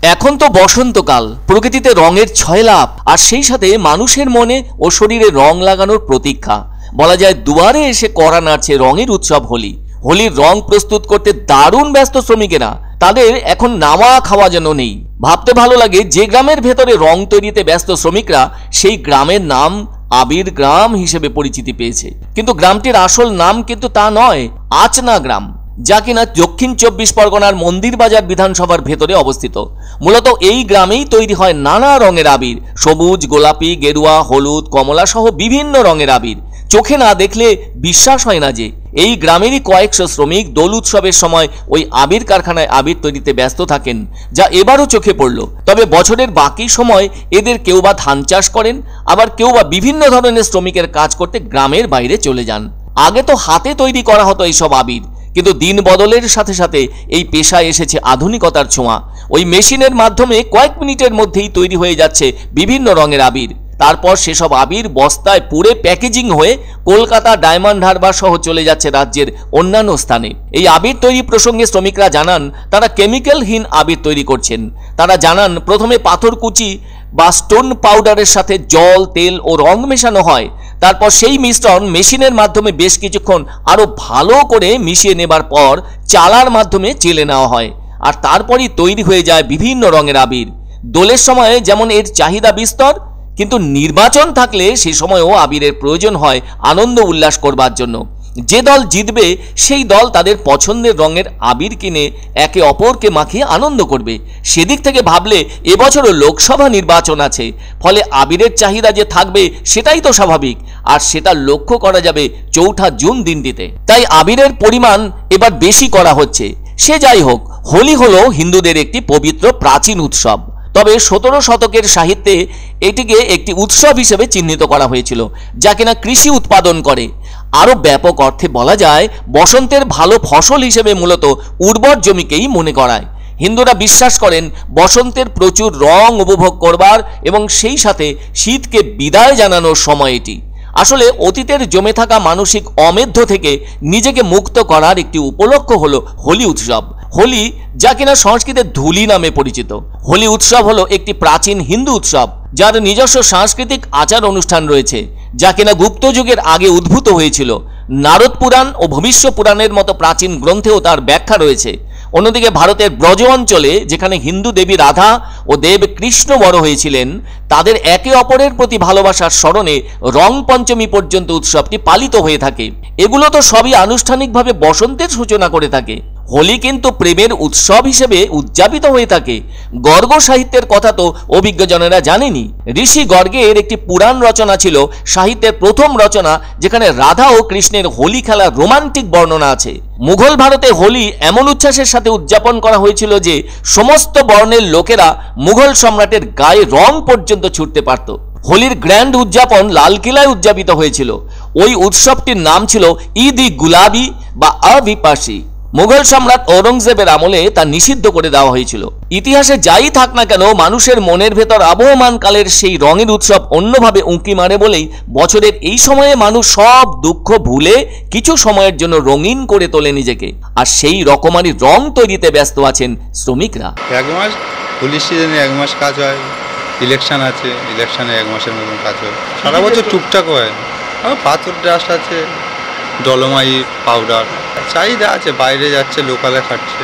এখন তো বসন্তকাল, প্রকৃতিতে রঙের ছয়লাভ, আর সেই সাথে মানুষের মনে ও শরীরে রং লাগানোর প্রতীক্ষা। বলা যায় দুয়ারে এসে কড়া নাড়ছে রঙের উৎসব হোলি। হোলির রং প্রস্তুত করতে দারুণ ব্যস্ত শ্রমিকেরা। তাদের এখন নাওয়া খাওয়া যেন নেই। ভাবতে ভালো লাগে, যে গ্রামের ভেতরে রং তৈরিতে ব্যস্ত শ্রমিকরা, সেই গ্রামের নাম আবির গ্রাম হিসেবে পরিচিতি পেয়েছে। কিন্তু গ্রামটির আসল নাম কিন্তু তা নয়, আচনা গ্রাম, যা কিনা দক্ষিণ 24 পরগনার মন্দির বাজার বিধানসভার ভেতরে অবস্থিত। মূলত এই গ্রামেই তৈরি হয় নানা রঙের আবির, সবুজ, গোলাপি, গেরুয়া, হলুদ, কমলা সহ বিভিন্ন রঙের আবির। চোখে না দেখলে বিশ্বাস হয় না যে এই গ্রামেরই কয়েকশো শ্রমিক দোল উৎসবের সময় ওই আবির কারখানায় আবির তৈরিতে ব্যস্ত থাকেন, যা এবারও চোখে পড়ল। তবে বছরের বাকি সময় এদের কেউ বা ধান চাষ করেন, আবার কেউ বা বিভিন্ন ধরনের শ্রমিকের কাজ করতে গ্রামের বাইরে চলে যান। আগে তো হাতে তৈরি করা হতো এইসব আবির, কিন্তু দিন বদলের সাথে সাথে এই পেশায় এসেছে আধুনিকতার ছোঁয়া। ওই মেশিনের মাধ্যমে কয়েক মিনিটের মধ্যেই তৈরি হয়ে যাচ্ছে বিভিন্ন রঙের আবির। তারপর সেসব আবির বস্তায় পুরে প্যাকেজিং হয়ে কলকাতা, ডায়মন্ড হারবার সহ চলে যাচ্ছে রাজ্যের অন্যান্য স্থানে। এই আবির তৈরি প্রসঙ্গে শ্রমিকরা জানান, তারা কেমিক্যালহীন আবির তৈরি করছেন। তারা জানান, প্রথমে পাথরকুচি বা স্টোন পাউডারের সাথে জল, তেল ও রং মেশানো হয়। তারপর সেই মিশ্রণ মেশিনের মাধ্যমে বেশ কিছুক্ষণ আরো ভালো করে মিশিয়ে নেবার পর চালার মাধ্যমে চেলে নেওয়া হয়, আর তারপরই তৈরি হয়ে যায় বিভিন্ন রঙের আবির। দোলের সময়ে যেমন এর চাহিদা বিস্তর, কিন্তু নির্বাচন থাকলে সে সময়ও আবিরের প্রয়োজন হয় আনন্দ উল্লাস করবার জন্য। যে দল জিতবে সেই দল তাদের পছন্দের রঙের আবির কিনে একে অপরকে মাখিয়ে আনন্দ করবে। সেদিক থেকে ভাবলে এবছরও লোকসভা নির্বাচন আছে, ফলে আবিরের চাহিদা যে থাকবে সেটাই তো স্বাভাবিক, আর সেটা লক্ষ্য করা যাবে 4 জুন দিনটিতে। তাই আবিরের পরিমাণ এবার বেশি করা হচ্ছে। সে যাই হোক, হোলি হলো হিন্দুদের একটি পবিত্র প্রাচীন উৎসব। তবে 17 শতকের সাহিত্যে এটিকে একটি উৎসব হিসেবে চিহ্নিত করা হয়েছিল, যা কিনা কৃষি উৎপাদন করে। আরো ব্যাপক অর্থে বলা যায়, বসন্তের ভালো ফসল হিসেবে মূলত উর্বর জমিকেই মনে করায়। হিন্দুরা বিশ্বাস করেন বসন্তের প্রচুর রং উপভোগ করবার এবং সেই সাথে শীতকে বিদায় জানানোর সময় এটি। আসলে অতীতের জমে থাকা মানসিক অমেধ্য থেকে নিজেকে মুক্ত করার একটি উপলক্ষ হলো হোলি উৎসব। হোলি, যা কিনা সংস্কৃতে ধুলি নামে পরিচিত। হোলি উৎসব হলো একটি প্রাচীন হিন্দু উৎসব, যার নিজস্ব সাংস্কৃতিক আচার অনুষ্ঠান রয়েছে, যা কিনা গুপ্ত যুগের আগে উদ্ভূত হয়েছিল। নারদ পুরাণ ও ভবিষ্য পুরাণের মতো প্রাচীন গ্রন্থেও তার ব্যাখ্যা রয়েছে। অন্যদিকে ভারতের ব্রজ অঞ্চলে, যেখানে হিন্দু দেবী রাধা ও দেব কৃষ্ণ বড় হয়েছিলেন, তাদের একে অপরের প্রতি ভালোবাসার স্মরণে রং পঞ্চমী পর্যন্ত উৎসবটি পালিত হয়ে থাকে। এগুলো তো সবই আনুষ্ঠানিকভাবে বসন্তের সূচনা করে থাকে। হোলি কিন্তু প্রেমের উৎসব হিসেবে উদযাপিত হয়ে থাকে। গর্গ সাহিত্যের কথা তো অভিজ্ঞজনেরা জানেনি। ঋষি গর্গের একটি পুরাণ রচনা ছিল সাহিত্যের প্রথম রচনা, যেখানে রাধা ও কৃষ্ণের হোলি খেলার রোমান্টিক বর্ণনা আছে। মুঘল ভারতে হোলি এমন উচ্ছ্বাসের সাথে উদযাপন করা হয়েছিল যে সমস্ত বর্ণের লোকেরা মুঘল সম্রাটের গায়ে রং পর্যন্ত ছুটতে পারত। হোলির গ্র্যান্ড উদযাপন লালকিল্লায় উদযাপিত হয়েছিল। ওই উৎসবটির নাম ছিল ঈদ-ই গুলাবি বা আবিপাসি। মুঘল সম্রাট ঔরঙ্গজেবের আমলে তা নিষিদ্ধ করে দেওয়া হয়েছিল। ইতিহাসে যাই থাক না কেন, মানুষের মনের ভেতর আবহমান কালের সেই রঙের উৎসব অন্যভাবে উঁকি মারে বলেই বছরের এই সময়ে মানুষ সব দুঃখ ভুলে কিছু সময়ের জন্য রঙিন করে তোলে নিজেকে। আর সেই রকমারি রং তৈরিতে ব্যস্ত আছেন শ্রমিকরা। এক মাস হোলির সিজনে 1 মাস কাজ হয়, ইলেকশন আছে, ইলেকশনে 1 মাসের মতন কাজ হয়। সারা বছর টুকটাক হয়। পাথর ডাস্ট আছে, ডলোমাইট পাউডার, চাহিদা আছে, বাইরে যাচ্ছে, লোকালে খাটছে।